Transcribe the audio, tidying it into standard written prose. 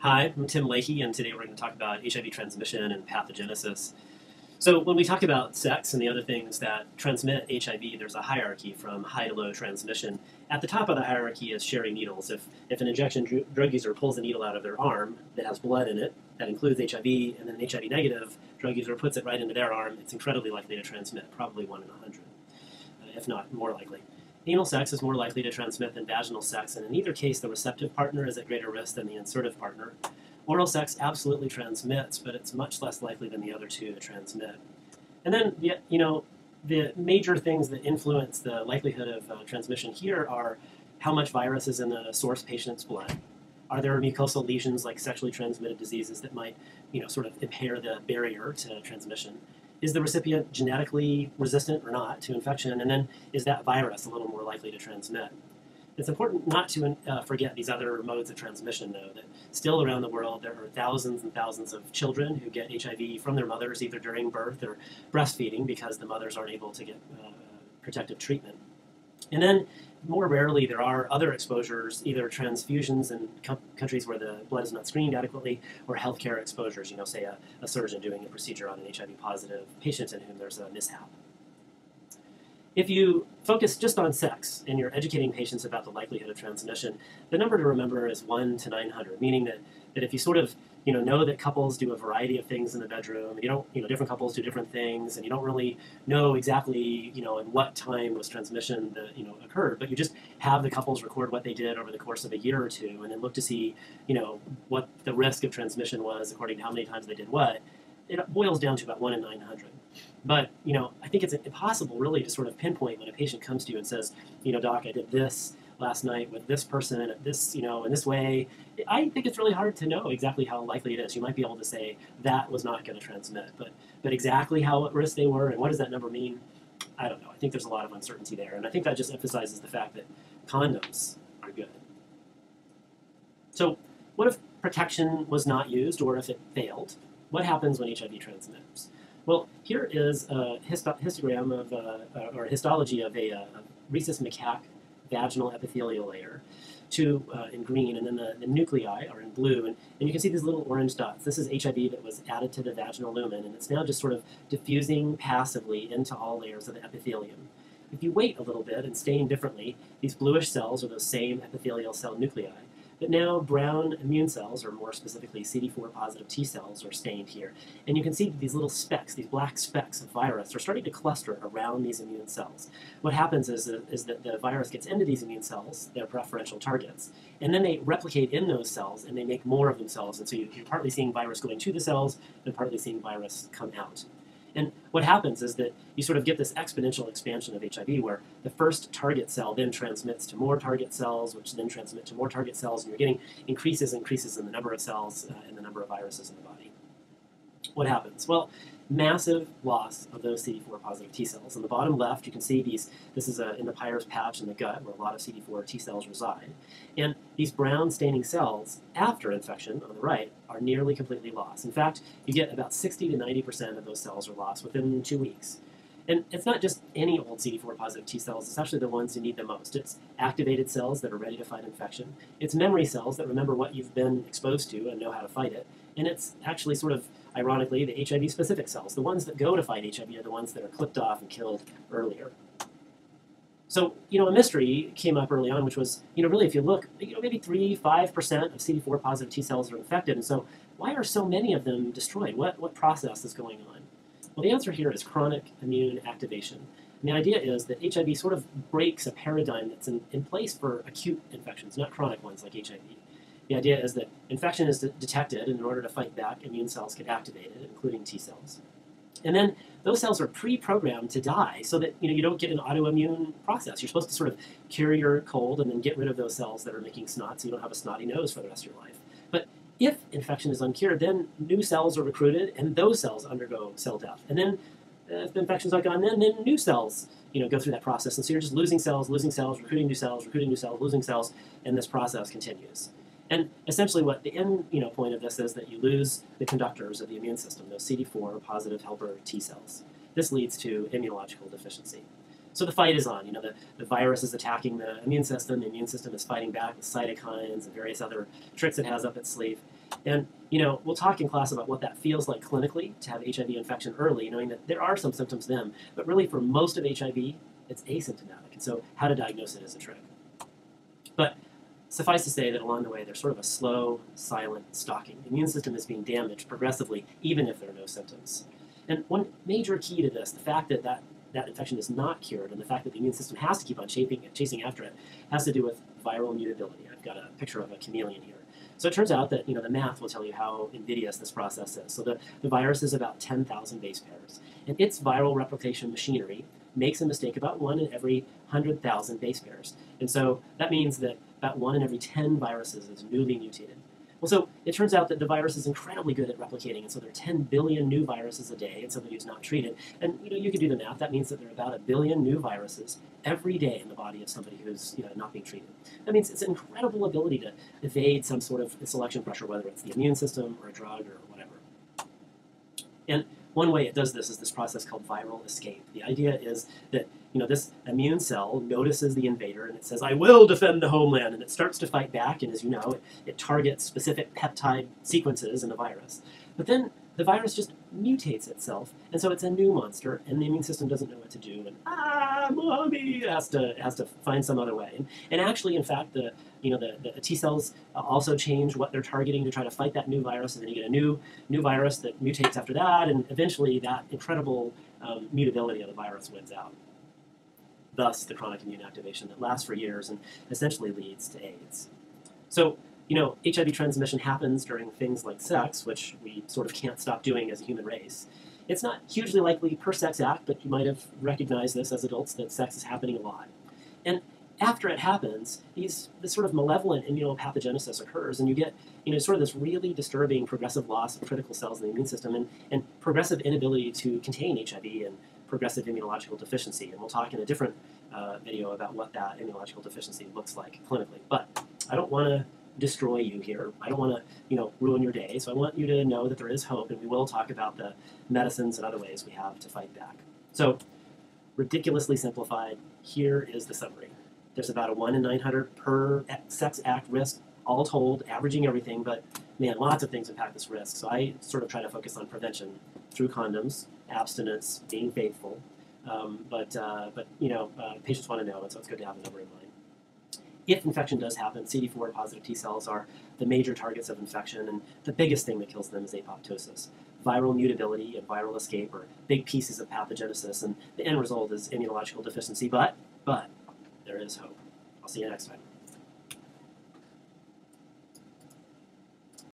Hi, I'm Tim Leahy, and today we're going to talk about HIV transmission and pathogenesis. So when we talk about sex and the other things that transmit HIV, there's a hierarchy from high to low transmission. At the top of the hierarchy is sharing needles. If an injection drug user pulls a needle out of their arm that has blood in it, that includes HIV, and then an HIV negative drug user puts it right into their arm, it's incredibly likely to transmit, probably 1 in 100, if not more likely. Anal sex is more likely to transmit than vaginal sex, and in either case, the receptive partner is at greater risk than the insertive partner. Oral sex absolutely transmits, but it's much less likely than the other two to transmit. And then, the major things that influence the likelihood of transmission here are how much virus is in the source patient's blood. Are there mucosal lesions like sexually transmitted diseases that might, sort of impair the barrier to transmission? Is the recipient genetically resistant or not to infection? And then is that virus a little more likely to transmit? It's important not to forget these other modes of transmission, though, that still around the world there are thousands and thousands of children who get HIV from their mothers, either during birth or breastfeeding, because the mothers aren't able to get protective treatment. And then, more rarely, there are other exposures, either transfusions in countries where the blood is not screened adequately, or healthcare exposures, say a surgeon doing a procedure on an HIV-positive patient in whom there's a mishap. If you focus just on sex and you're educating patients about the likelihood of transmission, the number to remember is 1 to 900, meaning that if you sort of know that couples do a variety of things in the bedroom, and different couples do different things, and you don't really know exactly, in what time was transmission that, occurred, but you just have the couples record what they did over the course of a year or two, and then look to see, what the risk of transmission was according to how many times they did what, it boils down to about 1 in 900. But, I think it's impossible really to sort of pinpoint when a patient comes to you and says, doc, I did this last night with this person at this, in this way. I think it's really hard to know exactly how likely it is. You might be able to say that was not going to transmit, but exactly how at risk they were and what does that number mean? I don't know. I think there's a lot of uncertainty there, and I think that just emphasizes the fact that condoms are good. So what if protection was not used, or if it failed? What happens when HIV transmits? Well, here is a histogram of, or a histology of a rhesus macaque vaginal epithelial layer, in green, and then the nuclei are in blue, and you can see these little orange dots. This is HIV that was added to the vaginal lumen, and it's now just sort of diffusing passively into all layers of the epithelium. If you wait a little bit and stain differently, these bluish cells are those same epithelial cell nuclei. But now brown immune cells, or more specifically CD4 positive T cells, are stained here. And you can see these little specks, these black specks of virus, are starting to cluster around these immune cells. What happens is that the virus gets into these immune cells, their preferential targets, and then they replicate in those cells, and they make more of themselves. And so you're partly seeing virus going to the cells, and partly seeing virus come out. And what happens is that you sort of get this exponential expansion of HIV where the first target cell then transmits to more target cells, which then transmit to more target cells, and you're getting increases in the number of cells and the number of viruses in the body. What happens? Well, massive loss of those CD4 positive T cells. On the bottom left, you can see this is in the Peyer's patch in the gut where a lot of CD4 T cells reside. And these brown staining cells after infection on the right are nearly completely lost. In fact, you get about 60 to 90% of those cells are lost within 2 weeks. And it's not just any old CD4 positive T cells, it's actually the ones you need the most. It's activated cells that are ready to fight infection. It's memory cells that remember what you've been exposed to and know how to fight it. And it's actually sort of, ironically, the HIV-specific cells. The ones that go to fight HIV are the ones that are clipped off and killed earlier. So, a mystery came up early on, which was, really, if you look, maybe 3–5% of CD4 positive T cells are infected. And so why are so many of them destroyed? What process is going on? Well, the answer here is chronic immune activation. And the idea is that HIV sort of breaks a paradigm that's in place for acute infections, not chronic ones like HIV. The idea is that infection is detected, and in order to fight back, immune cells get activated, including T cells. And then those cells are pre-programmed to die so that you don't get an autoimmune process. You're supposed to sort of cure your cold and then get rid of those cells that are making snot so you don't have a snotty nose for the rest of your life. But if infection is uncured, then new cells are recruited, and those cells undergo cell death. And then if the infection's not gone, then new cells go through that process. And so you're just losing cells, recruiting new cells, losing cells, and this process continues. And essentially what the end point of this is that you lose the conductors of the immune system, those CD4 positive helper T cells. This leads to immunological deficiency. So the fight is on. You know, the virus is attacking the immune system is fighting back with cytokines and various other tricks it has up its sleeve. And we'll talk in class about what that feels like clinically to have HIV infection early, knowing that there are some symptoms then, but really for most of HIV, it's asymptomatic. And so how to diagnose it is a trick. But suffice to say that along the way, there's sort of a slow, silent stalking. The immune system is being damaged progressively, even if there are no symptoms. And one major key to this, the fact that that infection is not cured, and the fact that the immune system has to keep on chasing after it, has to do with viral mutability. I've got a picture of a chameleon here. So it turns out that the math will tell you how invidious this process is. So the virus is about 10,000 base pairs, and its viral replication machinery makes a mistake about 1 in every 100,000 base pairs. And so that means that about 1 in every 10 viruses is newly mutated. Well, so it turns out that the virus is incredibly good at replicating, and so there are 10 billion new viruses a day in somebody who's not treated. And you can do the math. That means that there are about 1 billion new viruses every day in the body of somebody who's not being treated. That means it's an incredible ability to evade some sort of selection pressure, whether it's the immune system or a drug or whatever. And one way it does this is this process called viral escape. The idea is that this immune cell notices the invader and it says, "I will defend the homeland," and it starts to fight back, and as you know, it targets specific peptide sequences in the virus. But then the virus just mutates itself, and so it's a new monster, and the immune system doesn't know what to do, and mommy has to find some other way. And actually, in fact, the T cells also change what they're targeting to try to fight that new virus, and then you get a new virus that mutates after that, and eventually that incredible mutability of the virus wins out. Thus, the chronic immune activation that lasts for years and essentially leads to AIDS. So, HIV transmission happens during things like sex, which we sort of can't stop doing as a human race. It's not hugely likely per sex act, but you might have recognized this as adults, that sex is happening a lot. And after it happens, this sort of malevolent immunopathogenesis occurs, and you get sort of this really disturbing progressive loss of critical cells in the immune system and progressive inability to contain HIV and progressive immunological deficiency. And we'll talk in a different video about what that immunological deficiency looks like clinically. But I don't want to destroy you here. I don't want to ruin your day. So I want you to know that there is hope, and we will talk about the medicines and other ways we have to fight back. So ridiculously simplified, here is the summary. There's about a 1 in 900 per sex act risk, all told, averaging everything, but man, lots of things impact this risk. So I sort of try to focus on prevention through condoms, abstinence, being faithful. But patients want to know, and so it's good to have a number in mind. If infection does happen, CD4 positive T cells are the major targets of infection, and the biggest thing that kills them is apoptosis. Viral mutability and viral escape are big pieces of pathogenesis, and the end result is immunological deficiency, but there is hope. I'll see you next time.